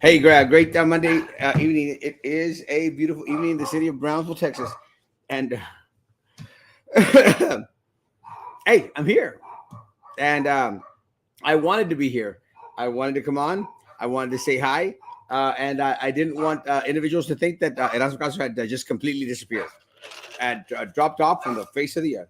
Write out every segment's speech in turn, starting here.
Hey, great Monday evening. It is a beautiful evening in the city of Brownsville, Texas. And hey, I'm here. And I wanted to be here. I wanted to come on. I wanted to say hi. And I didn't want individuals to think that Erasmo had just completely disappeared and dropped off from the face of the earth.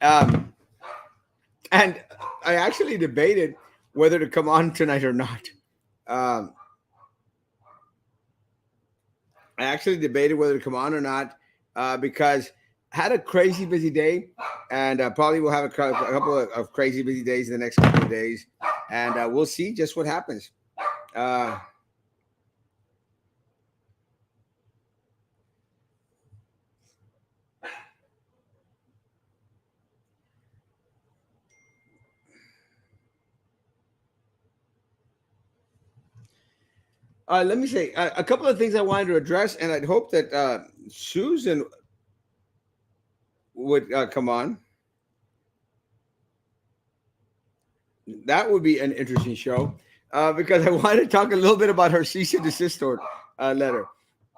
Um, and I actually debated whether to come on tonight or not. Um, I actually debated whether to come on or not because I had a crazy busy day, and probably will have a couple of crazy busy days in the next couple of days, and we'll see just what happens. Uh, Let me say a couple of things I wanted to address, and I'd hope that Susan would come on. That would be an interesting show because I wanted to talk a little bit about her cease and desist letter.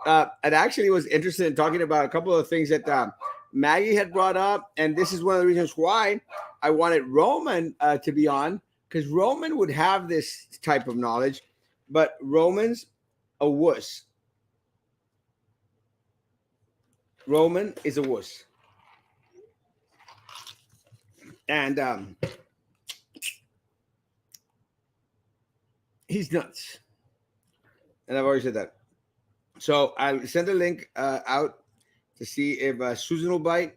And actually was interested in talking about a couple of things that Maggie had brought up, and this is one of the reasons why I wanted Roman to be on, because Roman would have this type of knowledge, but Roman's a wuss. Roman is a wuss. And he's nuts. And I've already said that. So I'll send a link out to see if Susan will bite.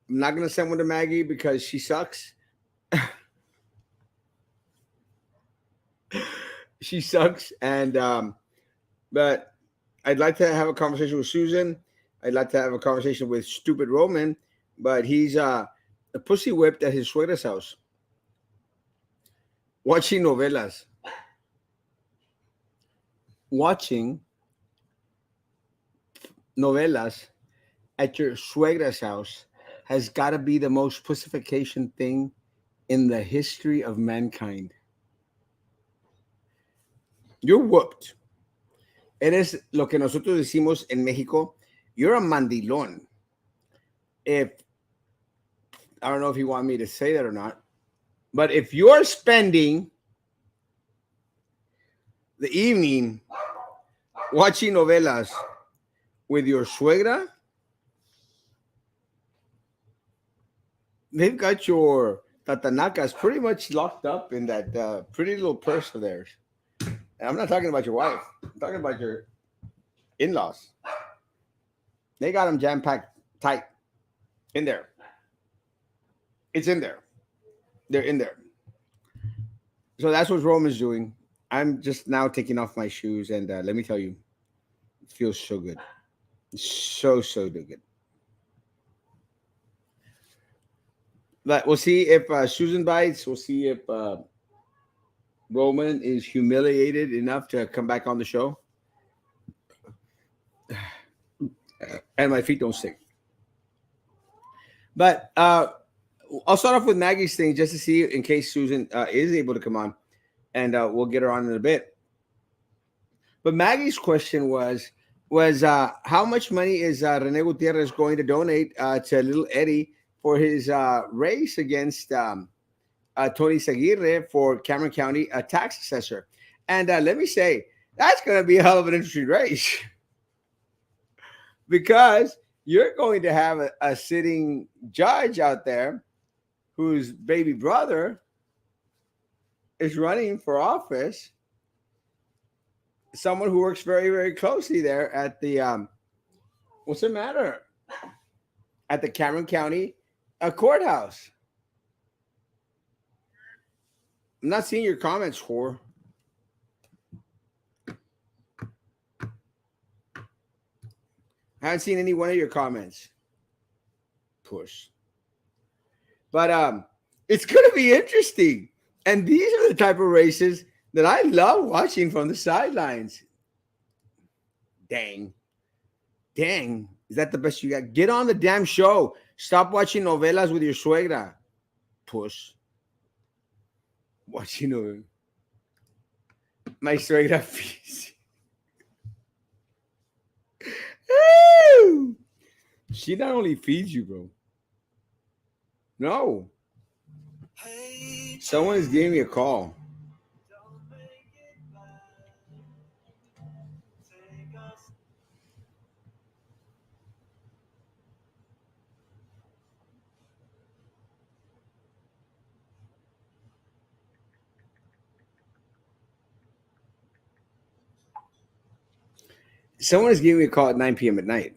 I'm not going to send one to Maggie because she sucks. She sucks. And but I'd like to have a conversation with Susan. I'd like to have a conversation with stupid Roman, but he's a pussy whipped at his suegra's house watching novelas. Watching novelas at your suegra's house has got to be the most pussification thing in the history of mankind. You're whooped. Eres lo que nosotros decimos en México. You're a mandilón. If I don't know if you want me to say that or not, but if you're spending the evening watching novelas with your suegra, they've got your tatanakas pretty much locked up in that pretty little purse of theirs. And I'm not talking about your wife. I'm talking about your in-laws. They got them jam-packed tight in there. It's in there. They're in there. So that's what Roman's doing. I'm just now taking off my shoes, and let me tell you, it feels so good. So good. But we'll see if Susan bites. We'll see if Roman is humiliated enough to come back on the show. And my feet don't stink. But I'll start off with Maggie's thing just to see in case Susan is able to come on. And we'll get her on in a bit. But Maggie's question was how much money is Rene Gutierrez going to donate to little Eddie for his race against Tony Seguirre for Cameron County tax assessor? And let me say, that's going to be a hell of an interesting race because you're going to have a sitting judge out there whose baby brother is running for office, someone who works very, very closely there at the what's the matter? At the Cameron County courthouse. I'm not seeing your comments, whore. I haven't seen any one of your comments. Push. But it's going to be interesting. And these are the type of races that I love watching from the sidelines. Dang. Is that the best you got? Get on the damn show. Stop watching novelas with your suegra. Puss. Watching novelas. My suegra feeds. Woo! She not only feeds you, bro. No. Someone is giving me a call. Someone is giving me a call at 9 p.m. at night.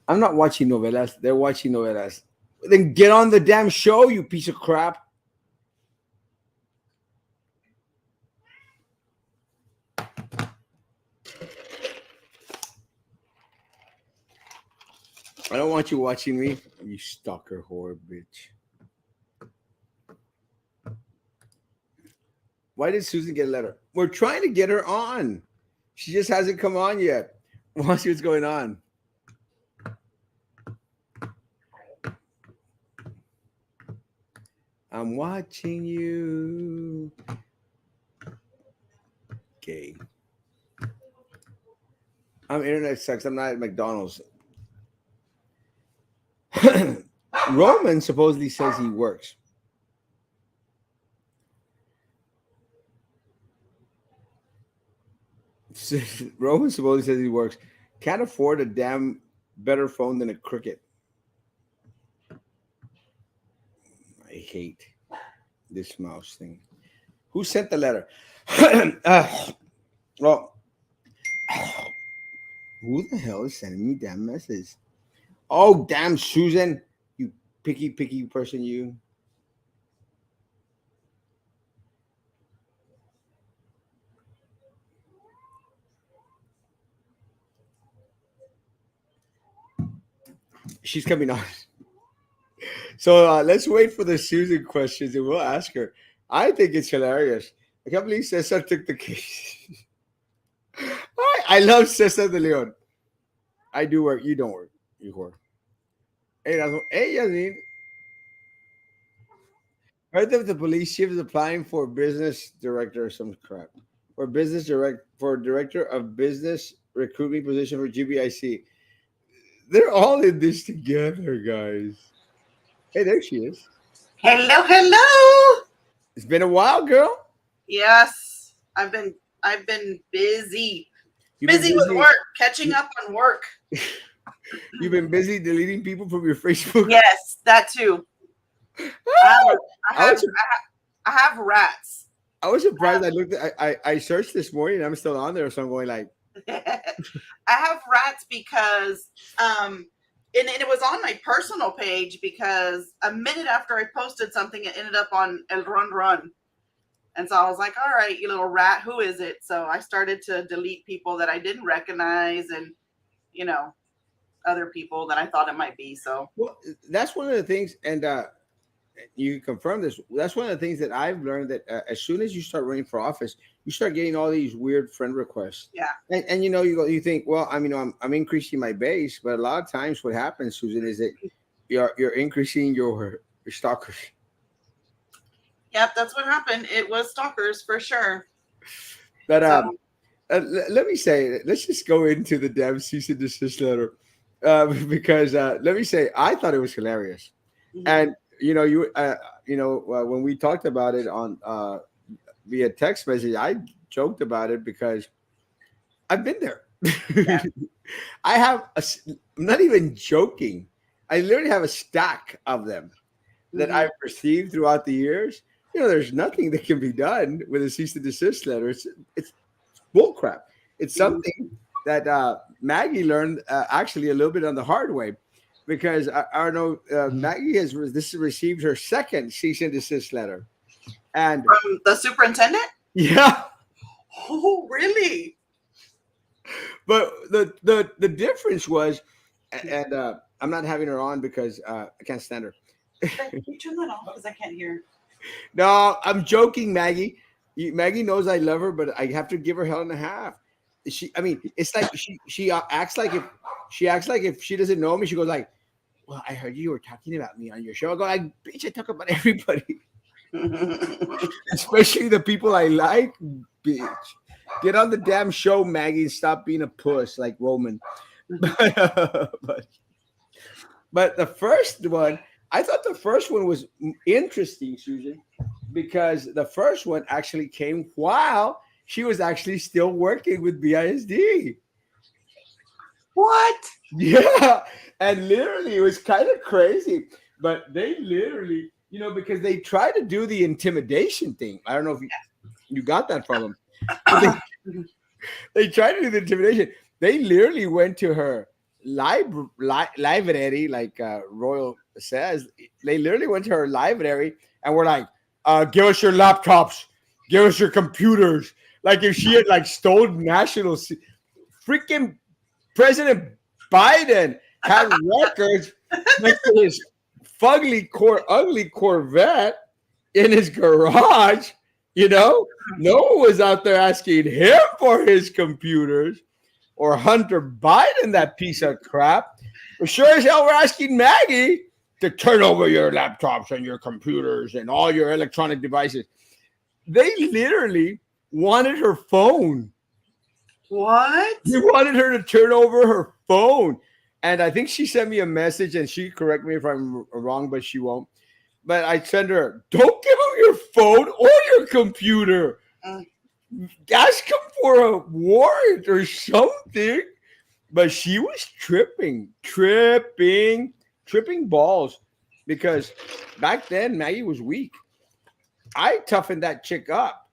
I'm not watching novelas. They're watching novelas. Then get on the damn show, you piece of crap. I don't want you watching me, you stalker whore bitch. Why did Susan get a letter? We're trying to get her on. She just hasn't come on yet. We'll see what's going on. I'm watching you. Okay. I'm internet sucks. I'm not at McDonald's. Roman supposedly says he works. Roman supposedly says he works. Can't afford a damn better phone than a Cricket. I hate this mouse thing. Who sent the letter? Well, who the hell is sending me damn messages? Oh, damn, Susan. You picky person, you. She's coming on. So let's wait for the Susan questions and we'll ask her. I think it's hilarious. I can't believe Cesar took the case. I love Cesar de Leon. I do work. You don't work. You whore. Hey, Erasmo. Hey, Yasmin. Heard that the police chief is applying for business director or some crap. For director of business recruitment position for GBIC. They're all in this together, guys. Hey, there she is. Hello, hello. It's been a while, girl. Yes, I've been busy. You've been Busy with work, catching up on work. You've been busy deleting people from your Facebook. Yes, that too. I have rats. I was surprised. I looked. I searched this morning. I'm still on there, so I'm going like. I have rats because and it was on my personal page because a minute after I posted something, it ended up on El Run Run. And so I was like, all right, you little rat, who is it? So I started to delete people that I didn't recognize and, other people that I thought it might be. So Well, that's one of the things, and you confirm this. That's one of the things that I've learned that as soon as you start running for office, you start getting all these weird friend requests. yeah. And you think, well, I'm increasing my base, but a lot of times what happens, Susan, is that you're increasing your stalkers. Yep, that's what happened. It was stalkers for sure. But So let me say, let's just go into the damn cease and desist letter, because let me say, I thought it was hilarious, and when we talked about it on via text message, I joked about it because I've been there. yeah. I'm not even joking. I literally have a stack of them that I've received throughout the years. There's nothing that can be done with a cease and desist letter. It's bullcrap. It's something that Maggie learned actually a little bit on the hard way, because I know Maggie has received her second cease and desist letter, and From the superintendent? yeah. Oh, really? But the difference was, and I'm not having her on because I can't stand her. Can you turn that off because I can't hear? No, I'm joking, Maggie. Maggie knows I love her, but I have to give her hell and a half. It's like she acts like she acts like if she doesn't know me, she goes like, "Well, I heard you were talking about me on your show." I go like, "Bitch, I talk about everybody, especially the people I like, bitch. Get on the damn show, Maggie, and stop being a puss like Roman." but But the first one, I thought the first one was interesting, Susan, because the first one actually came while she was actually still working with BISD. What? Yeah. And literally, it was kind of crazy. But they literally, because they try to do the intimidation thing. I don't know if you got that from them. But they tried to do the intimidation. They literally went to her library, like Royal says. They literally went to her library and were like, "Give us your laptops, give us your computers." Like if she had like stolen national, freaking President Biden had records next to his ugly Corvette in his garage. No one was out there asking him for his computers. Or Hunter Biden, that piece of crap. But sure as hell, we're asking Maggie to turn over your laptops and your computers and all your electronic devices. They literally wanted her phone. What? They wanted her to turn over her phone. And I think she sent me a message, and she correct me if I'm wrong, but she won't. But I sent her, "Don't give them your phone or your computer. Ask him for a warrant or something." But she was tripping balls, because back then Maggie was weak. I toughened that chick up.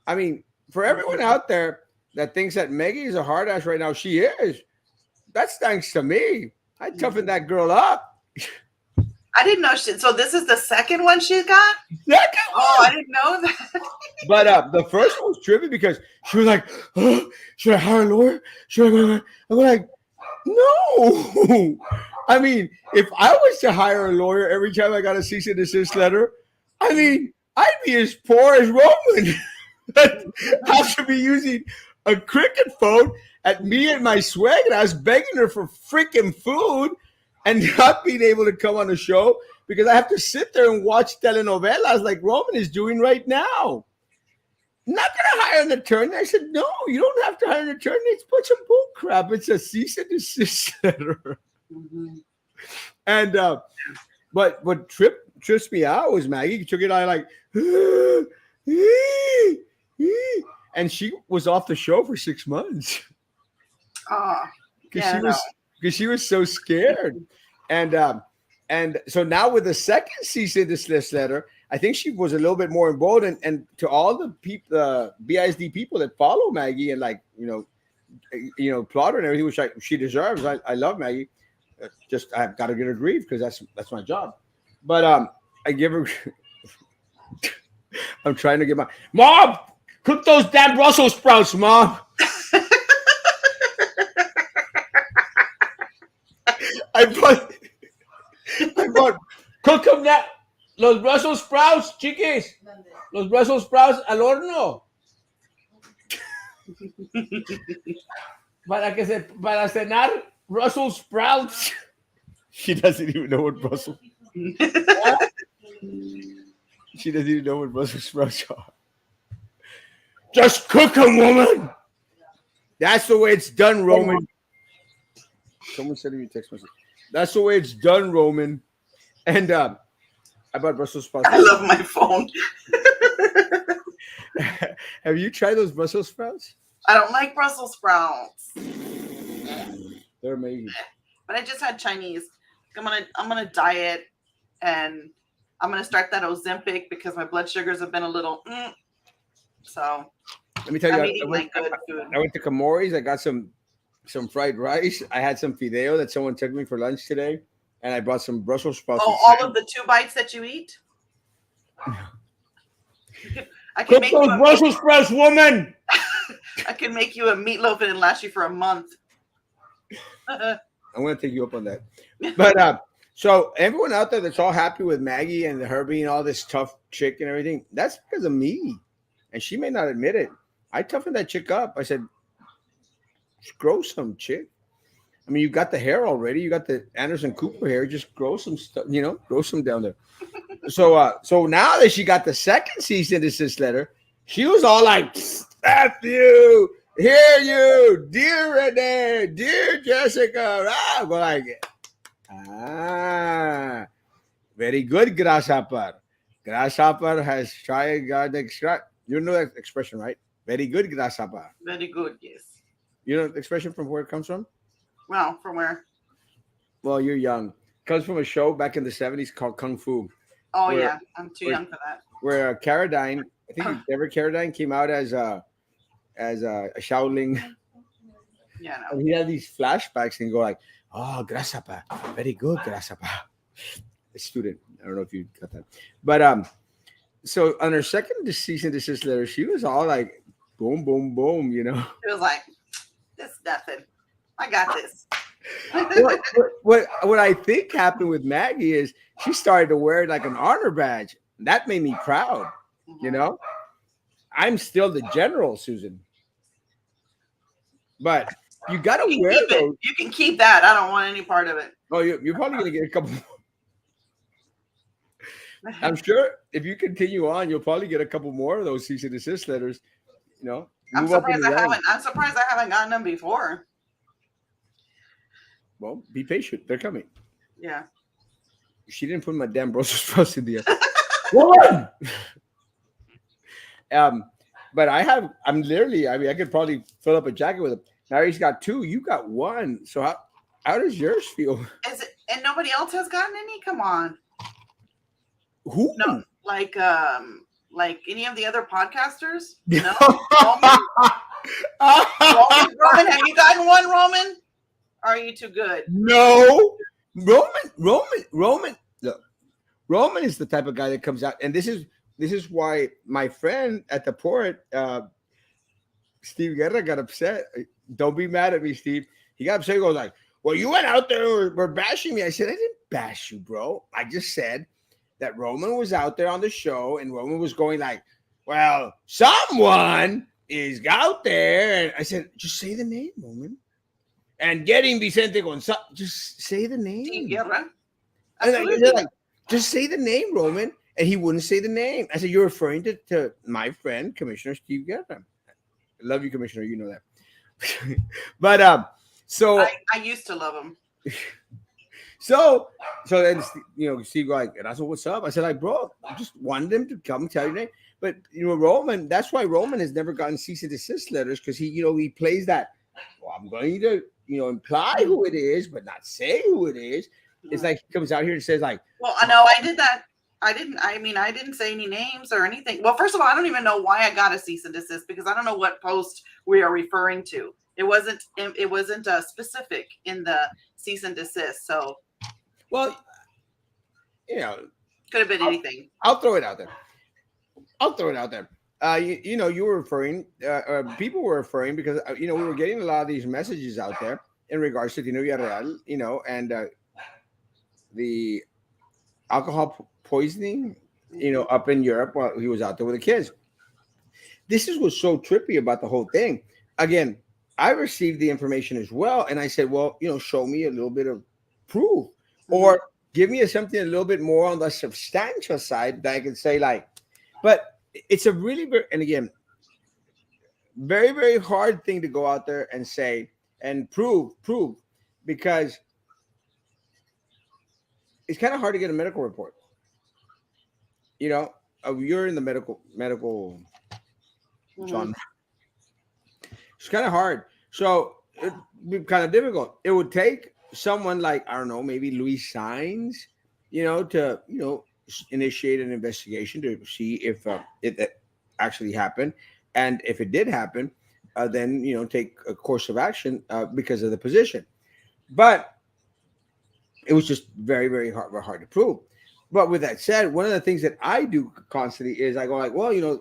I mean, for everyone out there that thinks that Maggie is a hard ass right now, she is. That's thanks to me. I toughened that girl up. I didn't know so this is the second one she got? Second one. Oh, I didn't know that. But the first one was trippy because she was like, "Oh, should I hire a lawyer? Should I?" I'm like, no. I mean, if I was to hire a lawyer every time I got a cease and desist letter, I mean, I'd be as poor as Roman. I'd have to be using a cricket phone at me and my swag, and I was begging her for freaking food and not being able to come on the show because I have to sit there and watch telenovelas like Roman is doing right now. Not gonna hire an attorney. I said, "No, you don't have to hire an attorney. It's a bunch of bull crap. It's a cease and desist letter." Mm-hmm. And but what trips me out was Maggie took it out like, and she was off the show for 6 months. Because she was so scared. And so now with the second cease and desist letter, I think she was a little bit more emboldened. And to all the people, BISD people that follow Maggie and applaud her and everything, which she deserves. I love Maggie. Just I've got to get her grief because that's my job. But I give her. I'm trying to get my mom cook those damn Brussels sprouts, Mom. I bought cook them now. Los Brussels sprouts, chiquis. Los Brussels sprouts al horno. Para cenar Brussels sprouts. She doesn't even know what Brussels. She doesn't even know what Brussels sprouts are. Just cook them, woman. That's the way it's done, Roman. Someone sent me a text message. That's the way it's done, Roman. And I bought Brussels sprouts. I love my phone. Have you tried those Brussels sprouts? I don't like Brussels sprouts. They're amazing. But I just had Chinese. I'm gonna diet, and I'm gonna start that Ozempic because my blood sugars have been a little. So let me tell you, I went to Kamori's. I got some fried rice. I had some fideo that someone took me for lunch today, and I bought some Brussels sprouts. Oh, all of the 2 bites that you eat. I can make those Brussels sprouts, woman. I can make you a meatloaf and it'll last you for a month. I'm going to take you up on that. But so everyone out there that's all happy with Maggie and her being all this tough chick and everything, that's because of me. And she may not admit it. I toughened that chick up. I said, grow some chick. I mean, you got the hair already. You got the Anderson Cooper hair. Just grow some stuff, grow some down there. So now that she got the second cease and desist letter, she was all like, "F you, hear you, dear Renee, dear Jessica." Ah, go like, ah, very good, grasshopper. Grasshopper has tried God. You know that expression, right? Very good, grasshopper. Very good. Yes. You know the expression from where it comes from? Well, from where? Well, you're young. It comes from a show back in the '70s called Kung Fu, Oh where yeah, I'm too where young for that. where Carradine, I think Deborah Carradine came out as a Shaolin, Yeah, no. and he had these flashbacks and go like, "Oh, grasshopper, very good, grasshopper." A student, I don't know if you got that, but so on her second cease and desist letter, she was all like, "Boom, boom, boom." It was like, this nothing. I got this. What I think happened with Maggie is she started to wear like an honor badge. That made me proud. You Mhm. know, I'm still the general, Susan. But you got to You can wear keep it. those. You can keep that. I don't want any part of it. Oh, you're probably gonna get a couple. I'm sure if you continue on, you'll probably get a couple more of those cease and desist letters. I'm Move up in surprised the I ranks. haven't. I'm surprised I haven't gotten them before. Well, be patient. They're coming. Yeah. She didn't put my damn Brussels sprouts in the woman. Um, but I'm literally. I mean, I could probably fill up a jacket with them. Now he's got two. You got one. So how does yours feel? Is it? And nobody else has gotten any. Come on. Who? No, like any of the other podcasters. No. Roman, Roman, have you gotten one, Roman? Or are you too good? No. Roman. Look, Roman is the type of guy that comes out, and this is why my friend at the port, Steve Guerra, got upset. Don't be mad at me, Steve. He got upset. He goes like, "Well, you went out there and were bashing me." I said, "I didn't bash you, bro. I just said that Roman was out there on the show, and Roman was going like, well, someone is out there." And I said, "Just say the name, Roman." And getting Vicente Gonzalez, just say the Steve name. Guerra. And Absolutely. they're like, just say the name, Roman. And he wouldn't say the name. I said, "You're referring to my friend, Commissioner Steve Guerra." I love you, Commissioner. You know that. But so I used to love him. so then Steve go like, "That's what's up." I said, like, "Bro, I just wanted him to come tell your name." But Roman, that's why Roman has never gotten cease and desist letters, because he plays that. Well, I'm going to imply who it is, but not say who it is. It's like he comes out here and says like, Well, I know I did that. I didn't say any names or anything. Well, first of all, I don't even know why I got a cease and desist, because I don't know what post we are referring to. It wasn't specific in the cease and desist, so well, could have been anything. I'll throw it out there. You were referring, people were referring, because we were getting a lot of these messages out there in regards to Tino Villarreal, and the alcohol poisoning, up in Europe while he was out there with the kids. This is what's so trippy about the whole thing. Again, I received the information as well, and I said, well, show me a little bit of proof, or give me something a little bit more on the substantial side that I can say like. But it's a really and again, very, very hard thing to go out there and say and prove, because it's kind of hard to get a medical report. You're in the medical genre. It's kind of hard. So it'd be kind of difficult. It would take someone like, I don't know, maybe Luis Saenz, to initiate an investigation to see if it actually happened, and if it did happen, then take a course of action because of the position. But it was just very, very hard to prove. But with that said, one of the things that I do constantly is I go like, well,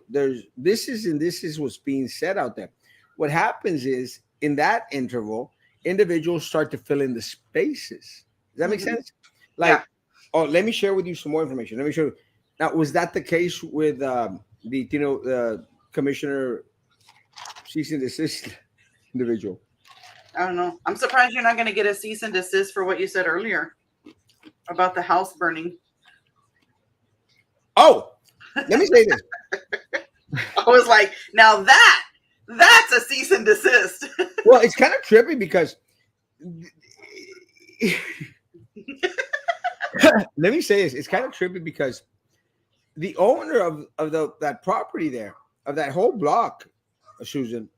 this is what's being said out there. What happens is, in that interval, individuals start to fill in the spaces. Does that make sense? Like, yeah. Oh, let me share with you some more information. Let me show you. Now, was that the case with the commissioner cease and desist individual? I don't know. I'm surprised you're not going to get a cease and desist for what you said earlier about the house burning. Oh, let me say this. I was like, now that's a cease and desist. Well, it's kind of trippy because let me say this. It's kind of trippy because the owner of that property there, of that whole block, Susan,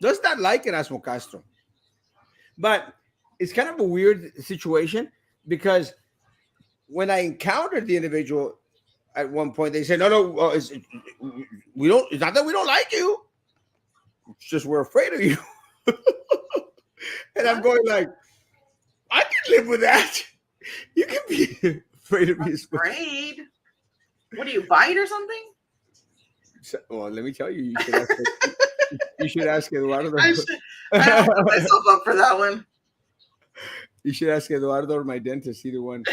does not like Erasmo Castro. But it's kind of a weird situation because when I encountered the individual at one point, they said, "No, we don't. It's not that we don't like you. It's just we're afraid of you." And I'm going like, I can live with that. You can be afraid of me. Afraid? What do you bite or something? So, well, let me tell you, you should ask Eduardo. I don't put myself up for that one. You should ask Eduardo or my dentist, either one.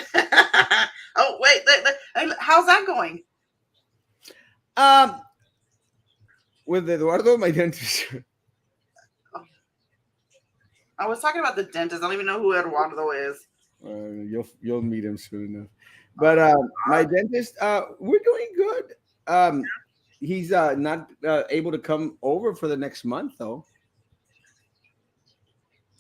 Oh, wait. How's that going? With Eduardo, my dentist. I was talking about the dentist. I don't even know who Eduardo is. You'll meet him soon enough. But my dentist, we're doing good. He's not able to come over for the next month, though.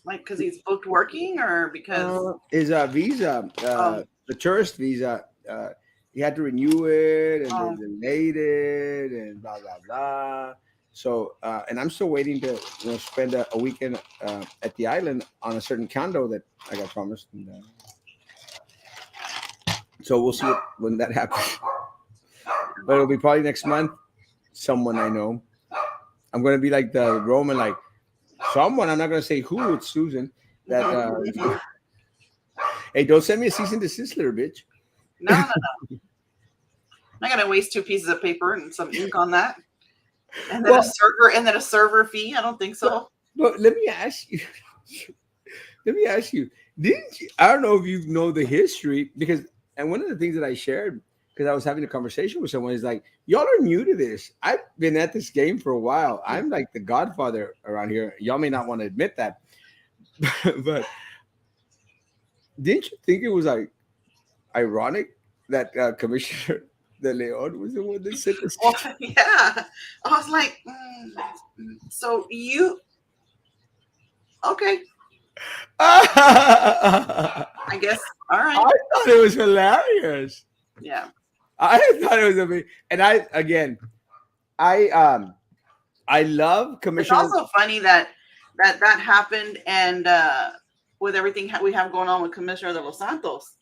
Like, because he's booked working, or because his visa, the tourist visa, he had to renew it, and they delayed it, and blah blah blah. So, and I'm still waiting to spend a weekend at the island on a certain condo that I got promised. And, so we'll see when that happens. But it'll be probably next month. Someone I know. I'm going to be like the Roman, like someone. I'm not going to say who. It's Susan. That hey, don't send me a cease and desist letter, bitch. No. I'm not going to waste 2 pieces of paper and some ink on that. And then a server fee. I don't think so. But let me ask you. Didn't you? I don't know if you know the history because, and one of the things that I shared because I was having a conversation with someone is like, y'all are new to this. I've been at this game for a while. I'm like the godfather around here. Y'all may not want to admit that, but didn't you think it was like ironic that Commissioner De Leon was the one that said this? Well, yeah, I was like, so you okay? I guess. All right. I thought it was hilarious. Yeah. I thought it was amazing. And I love Commissioner. It's also funny that happened, and with everything we have going on with Commissioner de los Santos.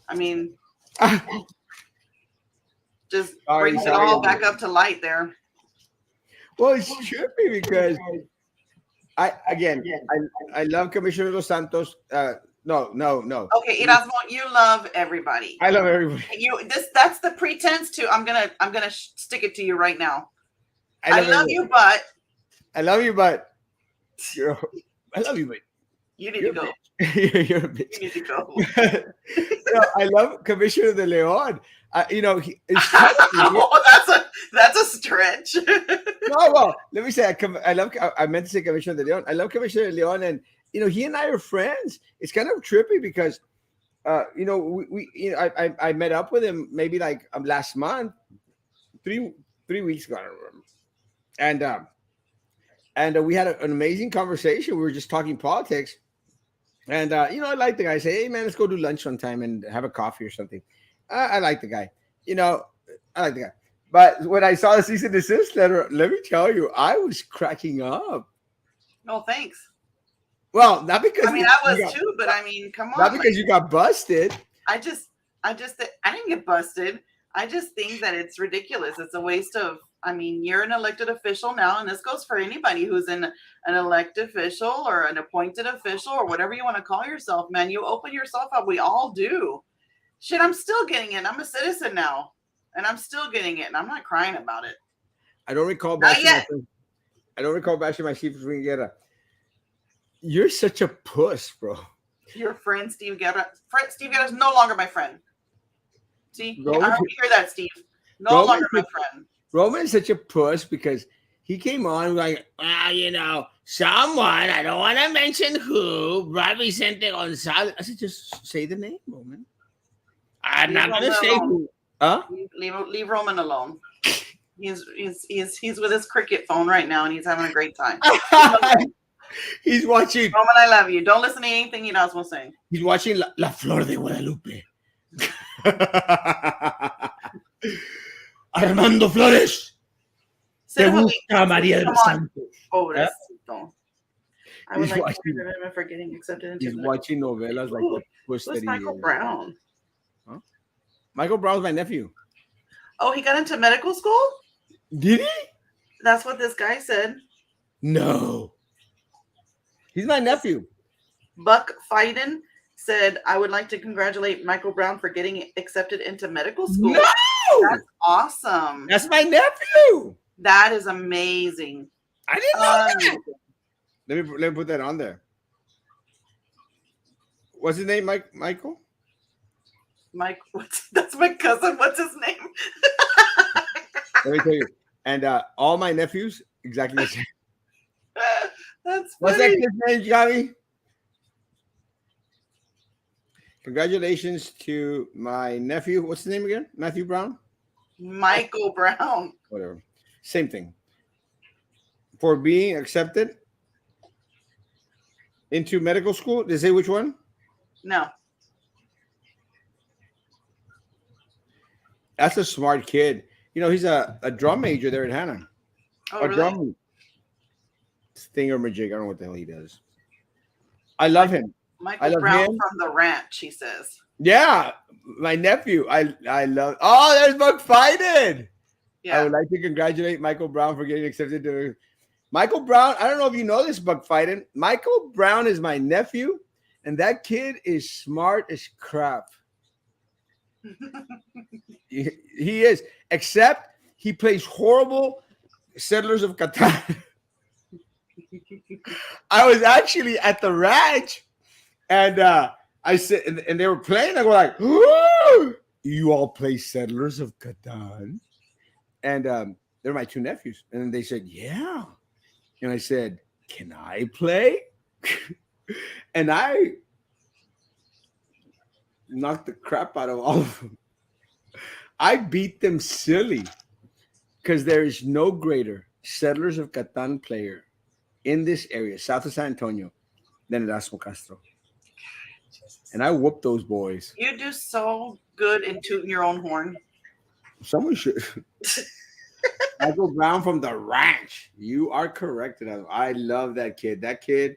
I mean, just brings it all back up to light there. Well, it's trippy because I love Commissioner de los Santos. No. Okay, Erasmo, you love everybody. I love everybody. That's the pretense to. I'm gonna stick it to you right now. I love you, but I love you, but you need to go. You're a bitch. You need to go. I love Commissioner De Leon. That's a stretch. No, well, let me say I meant to say Commissioner De Leon. I love Commissioner De Leon, and he and I are friends. It's kind of trippy because I met up with him maybe like last month, 3 weeks ago, I don't remember. And we had an amazing conversation. We were just talking politics. And I like the guy. I say, hey man, let's go do lunch sometime and have a coffee or something. I like the guy. I like the guy. But when I saw the cease and desist letter, let me tell you, I was cracking up. No, thanks. Well, not because I was too, but I mean, come on. Not because you got busted. I didn't get busted. I just think that it's ridiculous. It's a waste of. I mean, you're an elected official now, and this goes for anybody who's an elected official or an appointed official or whatever you want to call yourself, man. You open yourself up. We all do. Shit, I'm still getting it. I'm a citizen now, and I'm still getting it, and I'm not crying about it. I don't recall bashing my chief Guerra. You're such a puss, bro. Your friend Steve Guerra. Steve Guerra is no longer my friend. See, Roman, I hope you hear that, Steve. No longer my friend. Roman is such a puss because he came on like, someone, I don't want to mention who, brought Vicente Gonzalez. I said, just say the name, woman. I'm Leave not going to Roman say alone. who. Huh? Leave Roman alone. He's with his cricket phone right now, and he's having a great time. He's watching. Roman, I love you. Don't listen to anything Erasmo saying. He's watching La Flor de Guadalupe. Armando Flores. Te gusta María de Santos. Pobrecito. I would He's like watching- to remember for getting accepted into He's the watching novelas like Ooh, the Twisted. Who's Michael Brown? Michael Brown's my nephew. Oh, he got into medical school? Did he? That's what this guy said. No. He's my nephew. Buck Fiden said, I would like to congratulate Michael Brown for getting accepted into medical school. No! That's awesome. That's my nephew. That is amazing. I didn't know that. Let me put that on there. What's his name, Michael? Mike, that's my cousin. What's his name? Let me tell you. And all my nephews, exactly the same. That's funny. What's that kid's name, Gabi? Congratulations to my nephew. What's his name again? Matthew Brown? Michael Brown. Whatever. Same thing. For being accepted into medical school. Did they say which one? No. That's a smart kid. You know, he's a drum major there at Hannah. Oh, A really? drum thingamajig. I don't know what the hell he does. I love him. Michael I love Brown him. from the ranch, he says. Yeah, my nephew. I love. Oh, there's Buck Fiden. I Yeah. would like to congratulate Michael Brown for getting accepted to. Michael Brown. I don't know if you know this, Buck Fiden. Michael Brown is my nephew, and that kid is smart as crap. He is, except he plays horrible Settlers of Catan. I was actually at the ranch, and I said, and they were playing. I go like, "Ooh, you all play Settlers of Catan?" And they're my two nephews, and then they said, "Yeah," and I said, "Can I play?" And I knocked the crap out of all of them. I beat them silly because there is no greater Settlers of Catan player in this area, south of San Antonio, than Erasmo Castro. And I whooped those boys. You do so good in tooting your own horn. Someone should. Michael Brown from the ranch. You are correct. I love that kid. That kid,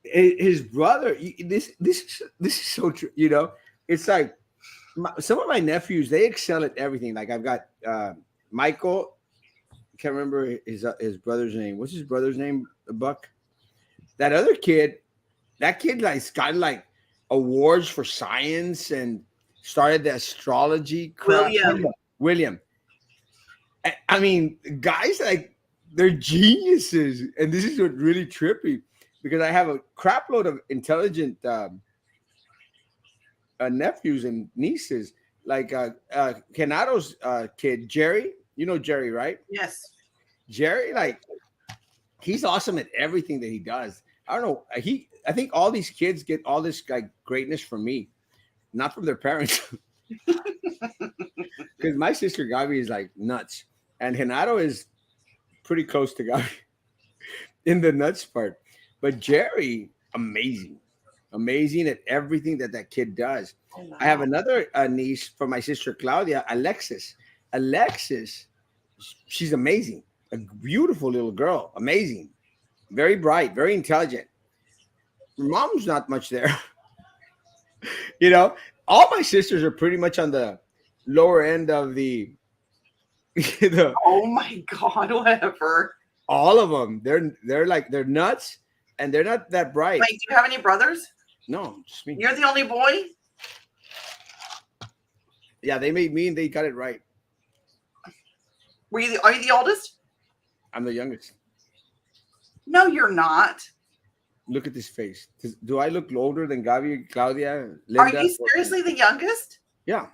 his brother. This is so true. You know, it's like some of my nephews. They excel at everything. Like I've got Michael. Can't remember his brother's name. What's his brother's name? Buck. That other kid. That kid like got like awards for science and started the astrology crap. William. I mean, guys like they're geniuses, and this is what really trippy because I have a crap load of intelligent nephews and nieces. Like Kenado's kid, Jerry. You know Jerry, right? Yes. Jerry, like he's awesome at everything that he does. I don't know. I think all these kids get all this like greatness from me, not from their parents. Because my sister Gabi is like nuts, and Renato is pretty close to Gabi in the nuts part. But Jerry, amazing at everything that kid does. Oh, wow. I have another niece from my sister Claudia, Alexis. Alexis, she's amazing, a beautiful little girl, amazing, very bright, very intelligent. Her mom's not much there. You know, all my sisters are pretty much on the lower end of the oh my God, whatever. All of them. They're nuts and they're not that bright. Wait, do you have any brothers? No, just me. You're the only boy? Yeah, they made me and they got it right. Are you the oldest? I'm the youngest. No, you're not. Look at this face. Do I look older than Gabi, Claudia, Linda? Are you seriously the youngest? Yeah.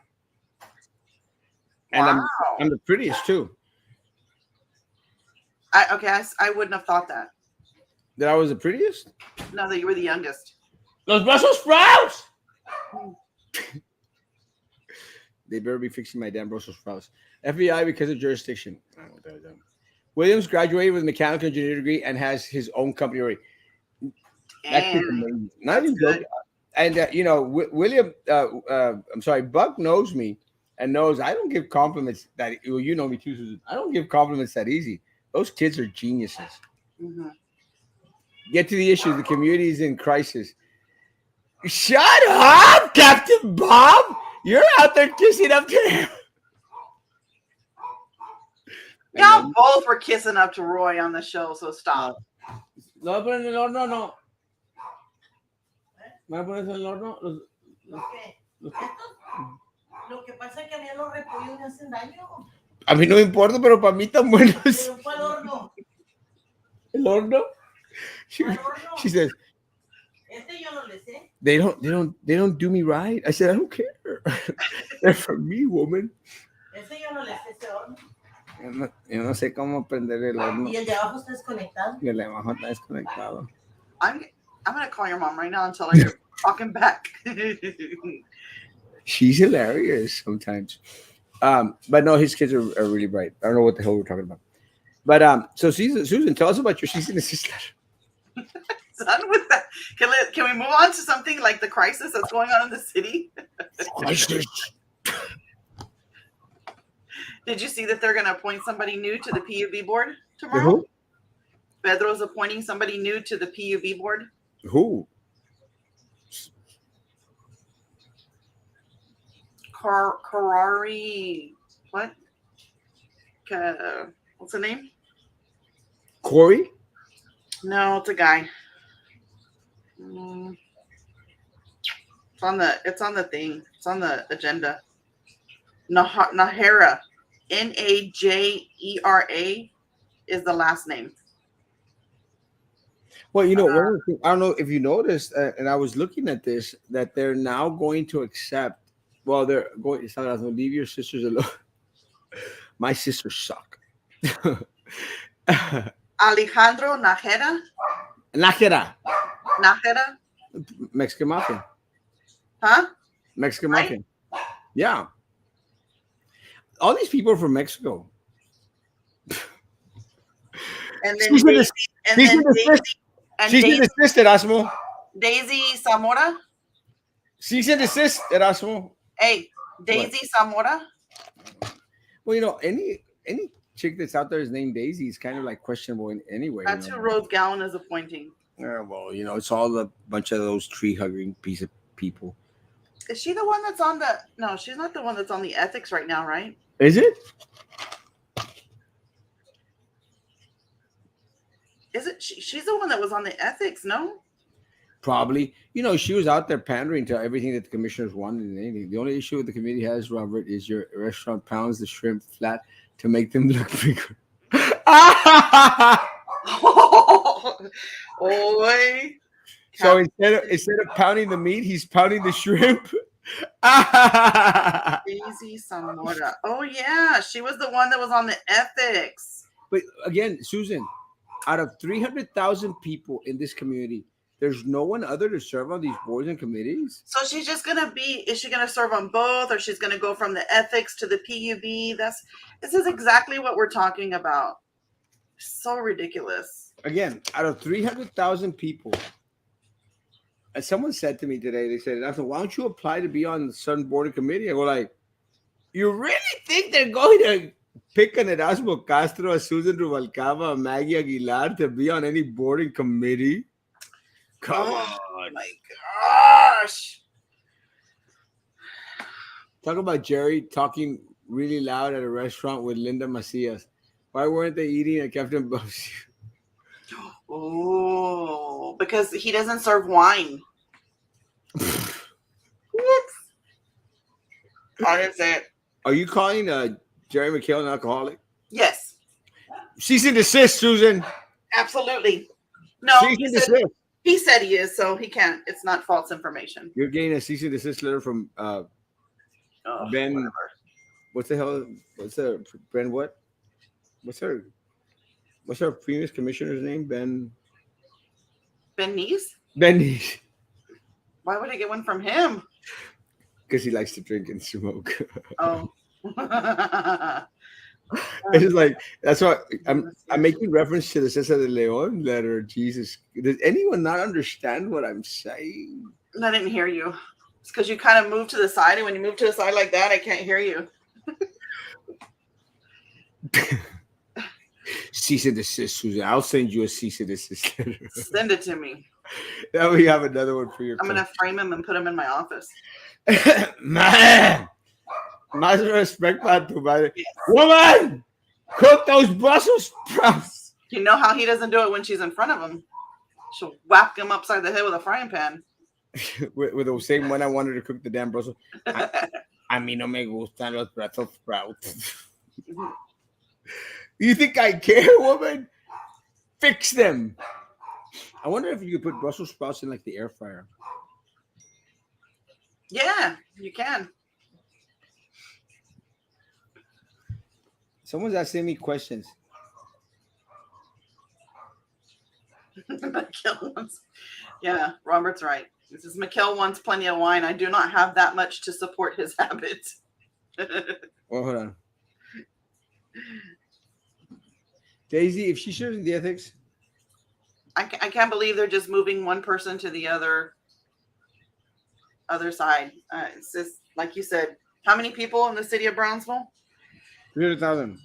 And wow. I'm the prettiest too. I wouldn't have thought that. That I was the prettiest? No, that you were the youngest. Los Brussels sprouts! They better be fixing my damn Brussels sprouts. FBI because of jurisdiction. I don't know what that is. Williams graduated with a mechanical engineering degree and has his own company already. That's Damn, amazing. Not that's even good. joking. And William, I'm sorry, Buck knows me and knows I don't give compliments that. Well, you know me too, Susan. I don't give compliments that easy. Those kids are geniuses. Mm-hmm. Get to the issue. The community is in crisis. Shut up, Captain Bob. You're out there kissing up to him. Y'all both were kissing up to Roy on the show, so stop. No, pero en el horno no. ¿Me voy a poner en el horno? Lo que pasa es que a mí los repollos me hacen daño. A mí no me importa, pero para mí tan buenos. Pero fue al horno. ¿El horno? She says, Este yo no le sé. they don't do me right. I said, I don't care. They're for me, woman. Ese yo no le sé ese horno. Yo no sé cómo prender el horno. Y el de abajo está desconectado. Y el de abajo está desconectado. I'm gonna call your mom right now and tell her you're talking back. She's hilarious sometimes. But no, his kids are really bright. I don't know what the hell we're talking about. But so Susan, tell us about your cease and desist letter. Done with that. Can we move on to something like the crisis that's going on in the city? Crisis. Did you see that they're going to appoint somebody new to the PUB board tomorrow? Who? Pedro's appointing somebody new to the PUB board. Who? Karari. What? What's the name? Corey? No, it's a guy. It's on the thing. It's on the agenda. Najera. Najera is the last name. Well, one of the things, I don't know if you noticed, and I was looking at this, that they're now going to accept. Well, they're going to leave your sisters alone. My sisters suck. Alejandro Najera. Nájera. Najera. Mexican Mafia. Huh? Mexican Right? Mafia. Yeah. All these people are from Mexico. And then Daisy, desist, Erasmo. Daisy Zamora. Cease and desist, Erasmo. Hey, Daisy Zamora. Well, any chick that's out there is named Daisy is kind of like questionable anyway. That's who Rose Gowan is appointing. Well, it's all a bunch of those tree-hugging piece of people. Is she the one that's on the? No, she's not the one that's on the ethics right now, right? Is it? Is it? She's the one that was on the ethics, no? Probably. She was out there pandering to everything that the commissioners wanted and anything. The only issue with the committee has, Robert, is your restaurant pounds the shrimp flat to make them look bigger. Oy. So instead of pounding the meat, he's pounding the shrimp. Daisy Zamora. Oh yeah, she was the one that was on the ethics. But again, Susan, out of 300,000 people in this community, there's no one other to serve on these boards and committees. So she's just gonna be? Is she gonna serve on both, or she's gonna go from the ethics to the PUB? This is exactly what we're talking about. So ridiculous. Again, out of 300,000 people, and someone said to me today, they said, "Why don't you apply to be on the certain board and committee?" I go like, "You really think they're going to pick an Erasmo Castro, a Susan Rubalcaba, a Maggie Aguilar to be on any board and committee? Come on. Oh my gosh. Talk about Jerry talking really loud at a restaurant with Linda Macias. Why weren't they eating at Captain Bob's? Oh, because he doesn't serve wine. What? I didn't say it. Are you calling Jerry McHale an alcoholic? Yes, Cease and desist, Susan. absolutely. No, Cease and desist. he said he is, so he can't. It's not false information. You're getting a cease and desist letter from Ben. Whatever. What's the hell? What's the Ben? What? What's her previous commissioner's name? Ben. Benny's? Benny's. Why would I get one from him? Because he likes to drink and smoke. Oh. It's just like that's what I'm making reference to the Cesar de Leon letter. Jesus, does anyone not understand what I'm saying? I didn't hear you. It's because you kind of moved to the side, and when you move to the side like that, I can't hear you. Cease and desist, Susan. I'll send you a cease and desist letter. Send it to me. Now we have another one for your. I'm gonna frame him and put him in my office. Man, más respect para tu madre. Yes. Woman, cook those Brussels sprouts. You know how he doesn't do it when she's in front of him. She'll whack him upside the head with a frying pan. with the same one I wanted to cook the damn Brussels. A mí no me gustan los Brussels sprouts. You think I care, woman? Fix them. I wonder if you could put Brussels sprouts in like the air fryer. Yeah, you can. Someone's asking me questions. Mikhail wants, yeah, Robert's right. This is Mikhail wants plenty of wine. I do not have that much to support his habits. Well, hold on. Daisy, if she shows me the ethics, I can't believe they're just moving one person to the other side. It's just like you said. How many people in the city of Brownsville? 300,000.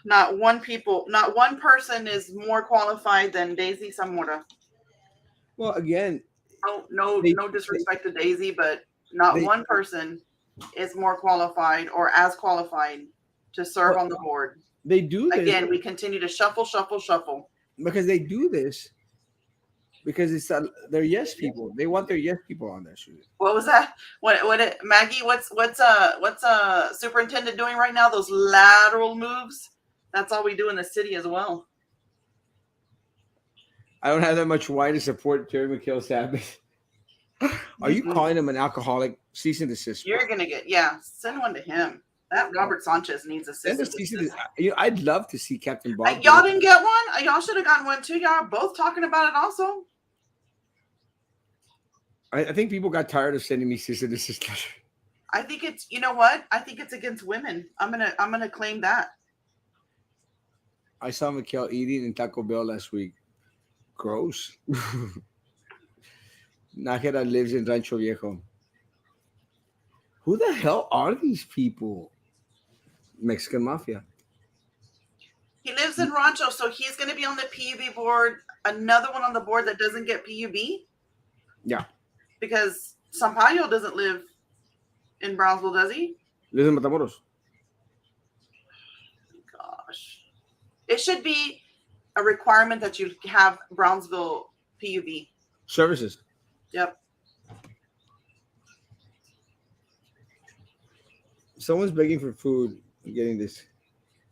Not one person is more qualified than Daisy Zamora. Well, again, No disrespect to Daisy, but one person is more qualified or as qualified to serve on the board. They do this. Again, we continue to shuffle. Because they do this because it's they're yes people. They want their yes people on their shoes. What was that? Maggie? What's superintendent doing right now? Those lateral moves. That's all we do in the city as well. I don't have that much wine to support Terry McHale's habit. Are you calling him an alcoholic? Cease and desist. You're gonna send one to him. That Robert Sanchez needs assistance. I'd love to see Captain Bob. Y'all didn't get one? Y'all should have gotten one too. Y'all are both talking about it also. I think people got tired of sending me cease and desist letters. I think it's, you know what? I think it's against women. I'm gonna claim that. I saw Mikhail eating in Taco Bell last week. Gross. Nájera lives in Rancho Viejo. Who the hell are these people? Mexican Mafia. He lives in Rancho, so he's going to be on the PUB board. Another one on the board that doesn't get PUB? Yeah. Because Sampaio doesn't live in Brownsville, does he? Lives in Matamoros. Gosh. It should be a requirement that you have Brownsville PUB. Services. Yep. Someone's begging for food. I'm getting this.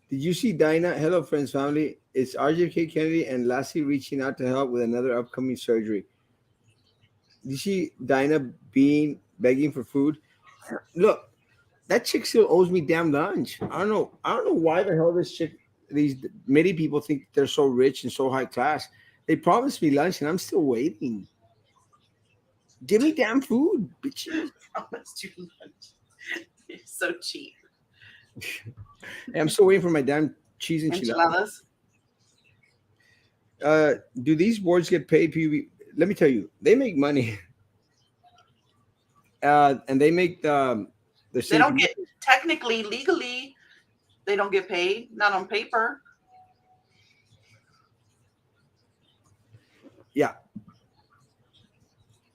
Did you see Dinah? Hello, friends, family. It's RJK Kennedy and Lassie reaching out to help with another upcoming surgery. Did you see Dinah begging for food? Look, that chick still owes me damn lunch. I don't know why the hell these many people think they're so rich and so high class. They promised me lunch and I'm still waiting. Give me damn food, bitches. Promised you lunch. You're so cheap. Hey, I'm still waiting for my damn cheese enchiladas. Do these boards get paid? Let me tell you, they make money. And they make they don't get technically, legally, they don't get paid. Not on paper. Yeah.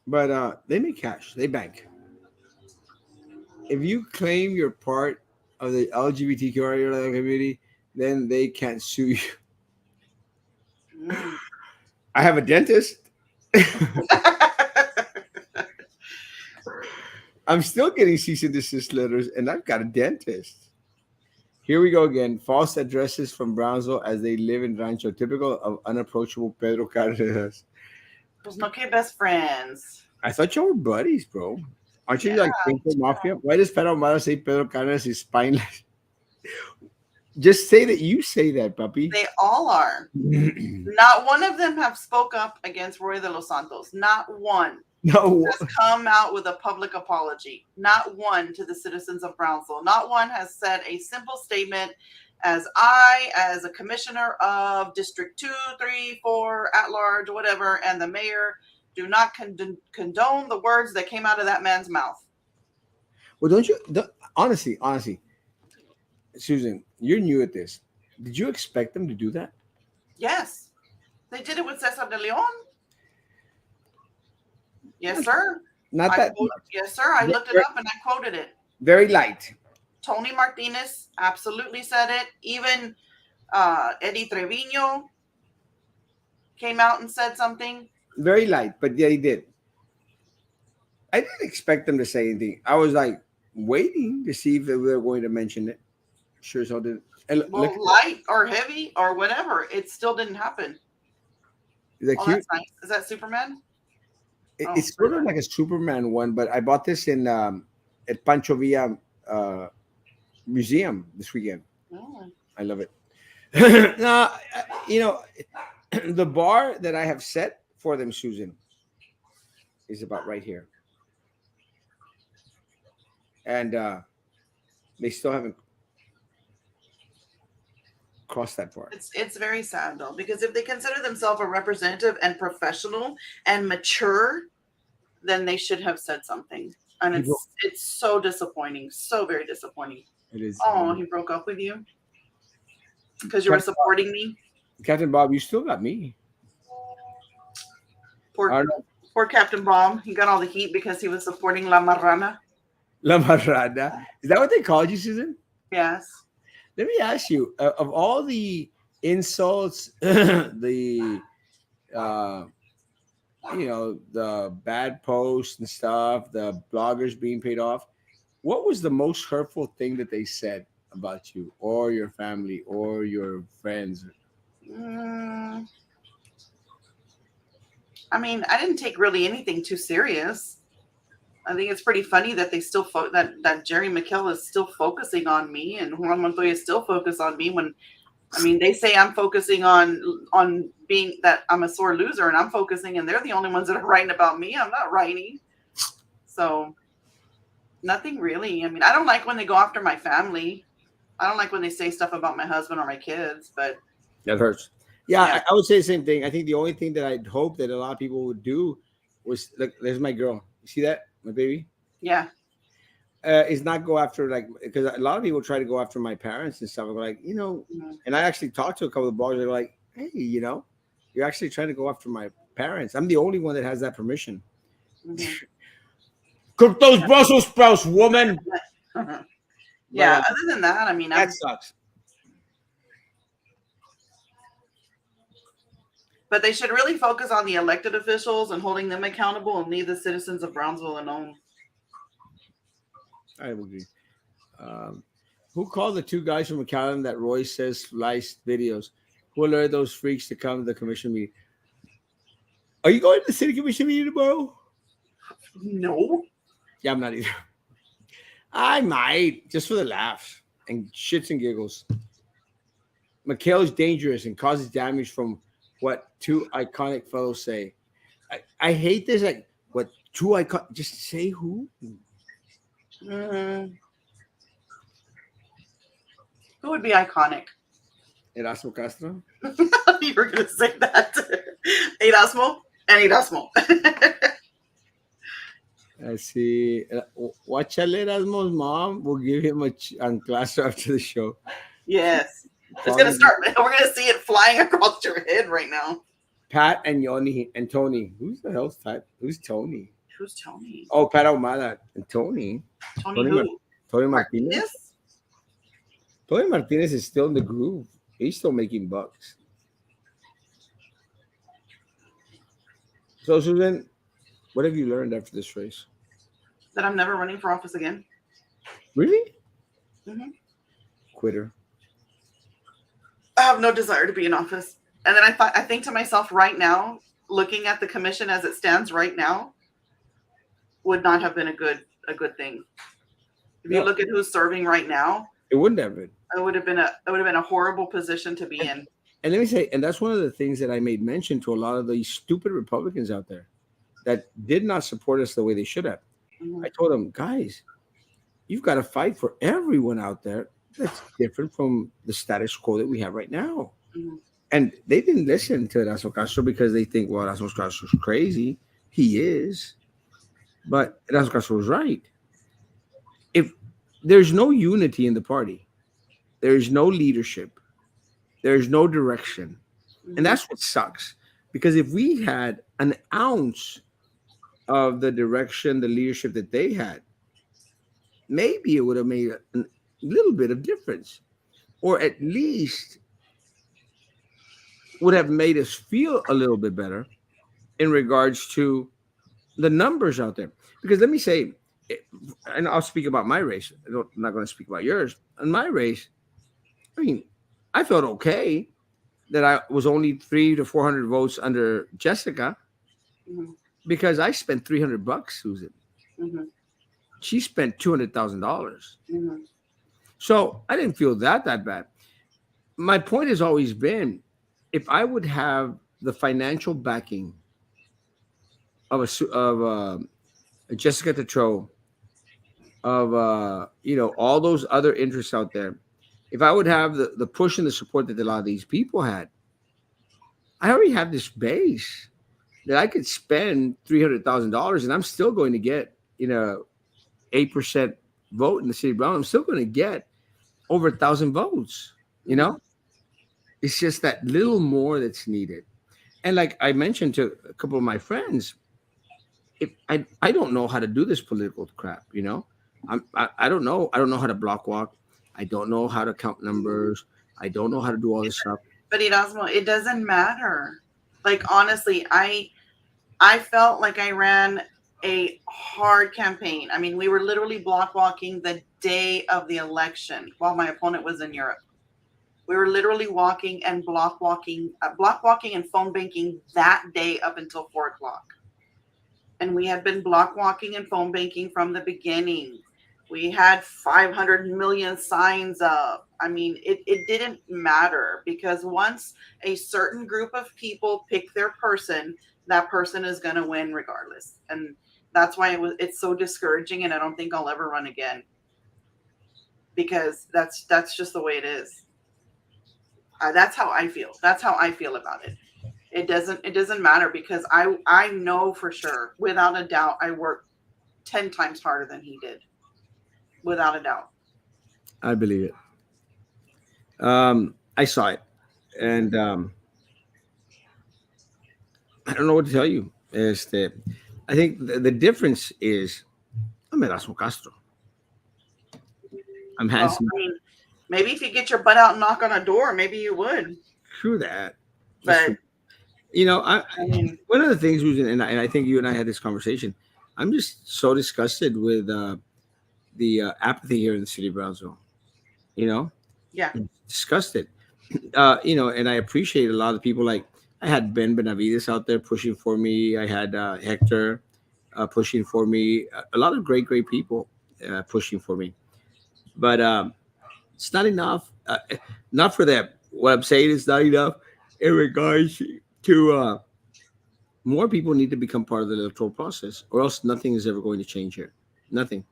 But they make cash. They bank. If you claim you're part of the LGBTQ community, then they can't sue you. I have a dentist. I'm still getting cease and desist letters, and I've got a dentist. Here we go again. False addresses from Brownsville as they live in Rancho, typical of unapproachable Pedro Cardenas. Pues no que best friends. I thought you were buddies, bro. Aren't you like Pinko Mafia? Why does Pedro Mara say Pedro Cardenas is spineless? Just say that you say that, puppy. They all are. Not one of them have spoke up against Roy de los Santos. Not one No. has come out with a public apology. Not one to the citizens of Brownsville. Not one has said a simple statement as a commissioner of District 2, 3, 4, at large, whatever, and the mayor do not condone the words that came out of that man's mouth. Well, honestly, Susan, you're new at this. Did you expect them to do that? Yes. They did it with Cesar de Leon. Yes, sir. Not that much. Yes, sir. I looked it up and I quoted it. Very light. Tony Martinez absolutely said it. Even Eddie Trevino came out and said something. Very light, but yeah, he did. I didn't expect them to say anything. I was like waiting to see if they were going to mention it. Sure as hell didn't. Well, light or heavy or whatever, it still didn't happen. Is that Oh, cute? that's nice. Is that Superman? It's sort of like a Superman one, but I bought this in at Pancho Villa Museum this weekend. Oh. I love it. No, the bar that I have set for them, Susan, is about right here. And they still haven't crossed that bar. It's very sad though, because if they consider themselves a representative and professional and mature, then they should have said something. And it's so disappointing, so very disappointing. It is. Oh, he broke up with you because you were supporting me. Captain Bob, you still got me. Poor Captain Bob. He got all the heat because he was supporting La Marrana. La Marrana. Is that what they called you, Susan? Yes. Let me ask you, of all the insults, the bad posts and stuff, the bloggers being paid off, what was the most hurtful thing that they said about you or your family or your friends? I mean, I didn't take really anything too serious. I think it's pretty funny that they still that Jerry McKell is still focusing on me and Juan Montoya is still focused on me when, I mean, they say I'm focusing on being that I'm a sore loser and I'm focusing and they're the only ones that are writing about me. I'm not writing. So nothing really. I mean, I don't like when they go after my family. I don't like when they say stuff about my husband or my kids, but that hurts. Yeah. I would say the same thing. I think the only thing that I'd hope that a lot of people would do was, look, there's my girl. You see that? My baby? Yeah. Is not go after, like, because a lot of people try to go after my parents and stuff. I'm like, and I actually talked to a couple of bloggers. They're like, hey, you're actually trying to go after my parents. I'm the only one that has that permission. Mm-hmm. Cook those Brussels sprouts, woman. Yeah. Other than that, I mean, that sucks. But they should really focus on the elected officials and holding them accountable and leave the citizens of Brownsville alone. I agree. Who called the two guys from McAllen that Roy says sliced videos? Who alerted those freaks to come to the commission meeting? Are you going to the city commission meeting tomorrow? No. Yeah, I'm not either. I might, just for the laughs and shits and giggles. McHale is dangerous and causes damage from what two iconic fellows say. I hate this. Like, what two iconic? Just say who. Who would be iconic? Erasmo Castro. You were going to say that. Erasmo and Erasmo. I see. Watch out, Erasmo's mom. We'll give him a class after the show. Yes. It's going to start. We're going to see it flying across your head right now. Pat and Yoni and Tony. Who's the hell's Pat? Who's Tony? Who's Tony? Oh, Pat Ahumada and Tony. Tony who? Tony Martinez. Tony Martinez is still in the groove. He's still making bucks. So, Susan, what have you learned after this race? That I'm never running for office again. Really? Mm-hmm. Quitter. I have no desire to be in office. And then I think to myself right now, looking at the commission as it stands right now, would not have been a good thing. If you look at who's serving right now, It wouldn't have been. It would have been a horrible position to be in. And let me say, and that's one of the things that I made mention to a lot of these stupid Republicans out there that did not support us the way they should have. Mhm. I told them, guys, you've got to fight for everyone out there that's different from the status quo that we have right now. Mhm. And they didn't listen to Erasmo Castro because they think, well, Erasmo Castro's crazy. He is. But Erasmo Castro was right. If there's no unity in the party, there's no leadership, there's no direction. And Mhm. that's what sucks. Because if we had an ounce of the direction, the leadership that they had, maybe it would have made a little bit of difference, or at least would have made us feel a little bit better in regards to the numbers out there. Because let me say, and I'll speak about my race. I'm not going to speak about yours. In my race, I mean, I felt okay that I was only 300 to 400 votes under Jessica Mhm. because I spent $300, Susan. Mhm. She spent $200,000. Mhm. So I didn't feel that bad. My point has always been, if I would have the financial backing of a Jessica Tetreault, of all those other interests out there, if I would have the push and the support that a lot of these people had, I already have this base that I could spend $300,000 and I'm still going to get 8% vote in the city of Brown. I'm still going to get over 1,000 votes. You know, it's just that little more that's needed. And like I mentioned to a couple of my friends, if I don't know how to do this political crap, I don't know. I don't know how to block walk. I don't know how to count numbers. I don't know how to do all this stuff. But Erasmo, it doesn't matter. Like honestly, I felt like I ran a hard campaign. I mean, we were literally block walking the day of the election while my opponent was in Europe. We were literally walking and block walking and phone banking that day up until 4 o'clock. And we had been block walking and phone banking from the beginning. We had 500 million signs up. I mean, it didn't matter because once a certain group of people pick their person, that person is going to win regardless. And that's why it's so discouraging. And I don't think I'll ever run again because that's just the way it is. That's how I feel. That's how I feel about it. It doesn't matter because I know for sure, without a doubt, I worked 10 times harder than he did. Without a doubt. I believe it. I saw it, and I don't know what to tell you. Is that I think the difference is I'm Erasmo Castro. I'm Well, handsome. I mean, maybe if you get your butt out and knock on a door, maybe you would. True that. That's But true. I mean, One of the things, Susan, and I think you and I had this conversation. I'm just so disgusted with the apathy here in the city of Brownsville. You know, yeah. disgusted. And I appreciate a lot of people. Like I had Ben Benavides out there pushing for me. I had Hector pushing for me. A lot of great people pushing for me. But it's not enough. Not for them. What I'm saying is not enough in regards to more people need to become part of the electoral process, or else nothing is ever going to change here. Nothing.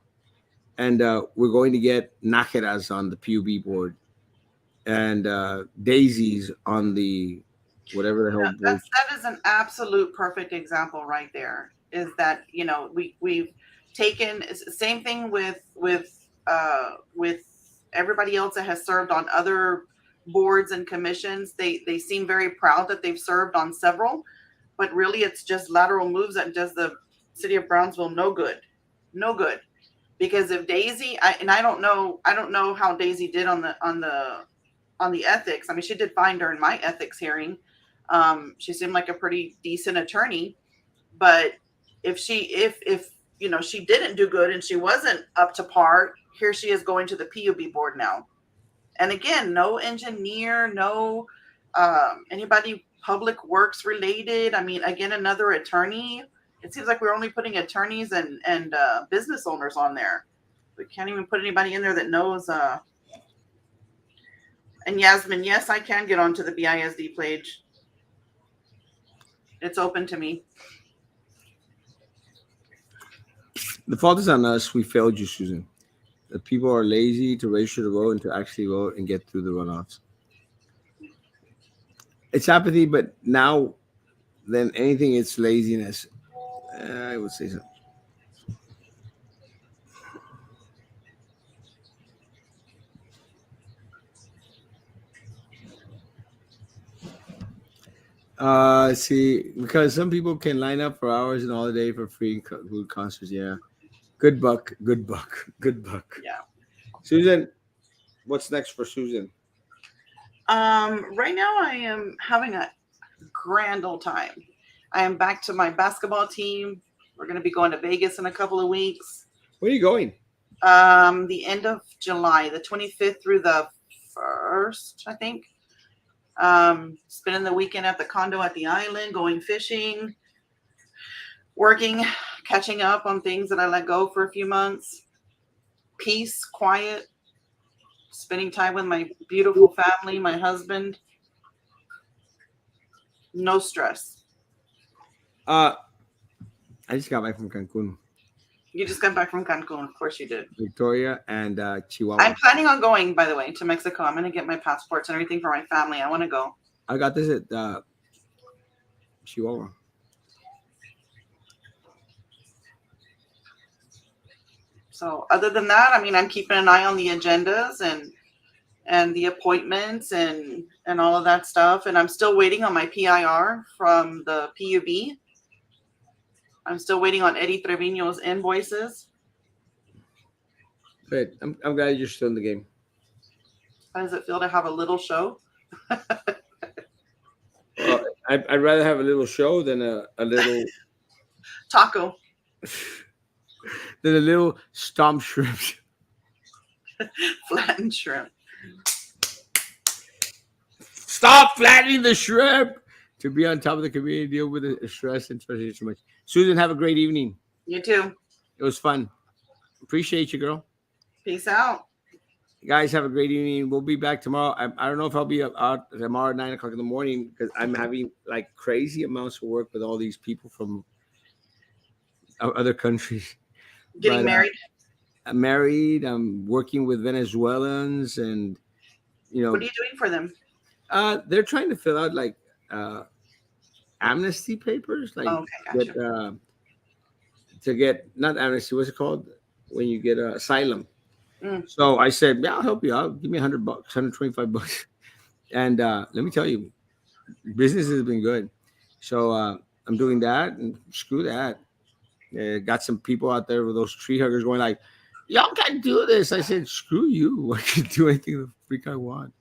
And we're going to get nájeras on the PUB board and daisies on the whatever the hell board. That is an absolute perfect example right there. Is that we've taken same thing with everybody else that has served on other boards and commissions. They seem very proud that they've served on several, but really it's just lateral moves that does the city of Brownsville no good, no good. Because if Daisy, I don't know how Daisy did on the ethics. I mean, she did fine during my ethics hearing. She seemed like a pretty decent attorney, but if she didn't do good and she wasn't up to par, here she is going to the PUB board now. And again, no engineer, no anybody public works related. I mean, again, another attorney. It seems like we're only putting attorneys and business owners on there. We can't even put anybody in there that knows And Yasmin, yes, I can get onto the BISD page. It's open to me. The fault is on us. We failed you, Susan. The people are lazy to register to vote and to actually vote and get through the runoffs. It's apathy, but now than anything, it's laziness. I would say so. See, because some people can line up for hours and all day for free food concerts. Yeah, good buck, good buck, good buck. Yeah. Susan, what's next for Susan? Right now I am having a grand old time. I am back to my basketball team. We're going to be going to Vegas in a couple of weeks. Where are you going? The end of July, the 25th through the 1st, I think. Spending the weekend at the condo at the island, going fishing, working, catching up on things that I let go for a few months. Peace, quiet, spending time with my beautiful family, my husband. No stress. I just got back from Cancun, You just got back from Cancun. Of course you did. Victoria, and Chihuahua. I'm planning on going, by the way, to Mexico. I'm going to get my passports and everything for my family. I want to go. I got this at Chihuahua. So other than that, I mean, I'm keeping an eye on the agendas and the appointments and all of that stuff. And I'm still waiting on my PIR from the PUB. I'm still waiting on Eddie Trevino's invoices. But I'm glad you're still in the game. How does it feel to have a little show? I'd rather have a little show than a little Taco. than a little stomp shrimp. Flattened shrimp. Stop flattening the shrimp. To be on top of the community, deal with the stress and especially too much. Susan, have a great evening. You too. It was fun. Appreciate you, girl. Peace out. Guys, have a great evening. We'll be back tomorrow. I don't know if I'll be out tomorrow at 9 o'clock in the morning because I'm having like crazy amounts of work with all these people from other countries. Getting married. I'm married. I'm working with Venezuelans, and What are you doing for them? they're trying to fill out like amnesty papers, like gotcha. to get not amnesty. What's it called when you get asylum? Mm. So I said, yeah, I'll help you out. Give me $100, $125. And let me tell you, business has been good. So I'm doing that, and screw that. Got some people out there with those tree huggers going like, y'all can't do this. I said, screw you. I can do anything the freak I want.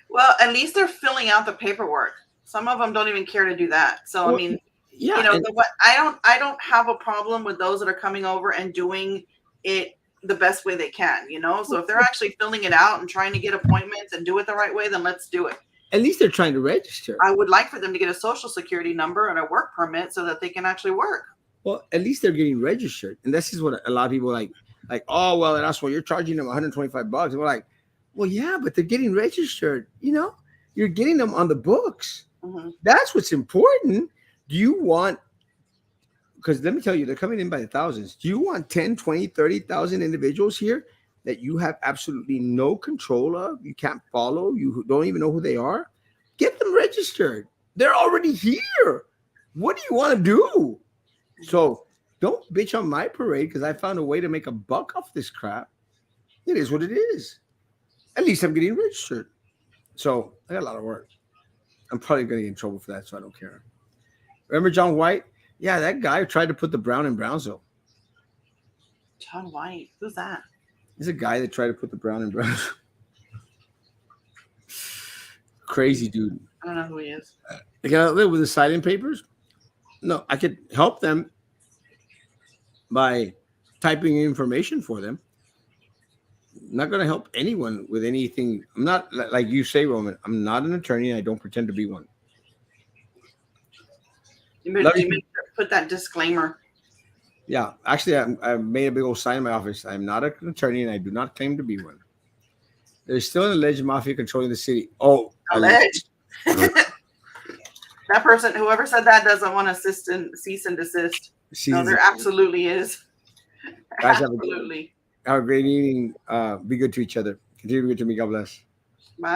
Well, at least they're filling out the paperwork. Some of them don't even care to do that. So, well, I mean, yeah, I don't have a problem with those that are coming over and doing it the best way they can, So if they're actually filling it out and trying to get appointments and do it the right way, then let's do it. At least they're trying to register. I would like for them to get a social security number and a work permit so that they can actually work. Well, at least they're getting registered. And this is what a lot of people like, oh, well, that's why you're charging them $125. And we're like, well, yeah, but they're getting registered. You're getting them on the books. Mm-hmm. That's what's important. Do you want, because let me tell you, they're coming in by the thousands. Do you want 10, 20, 30,000 individuals here that you have absolutely no control of? You can't follow. You don't even know who they are. Get them registered. They're already here. What do you want to do? So don't bitch on my parade because I found a way to make a buck off this crap. It is what it is. At least I'm getting registered. So I got a lot of work. I'm probably going to get in trouble for that, so I don't care. Remember John White? Yeah, that guy tried to put the brown in Brownsville. John White? Who's that? He's a guy that tried to put the brown in Brownsville. Crazy dude. I don't know who he is. They got live with the silent papers? No, I could help them by typing information for them. I'm not going to help anyone with anything. I'm not, like you say, Roman, I'm not an attorney. I don't pretend to be one. You better put that disclaimer. Yeah, actually, I made a big old sign in my office. I'm not an attorney, and I do not claim to be one. There's still an alleged mafia controlling the city. Oh, Alleged. That person, whoever said that, doesn't want to cease and desist. No, there absolutely is. Guys, Absolutely. have a great evening. Be good to each other. Continue to be good to me. God bless. Bye.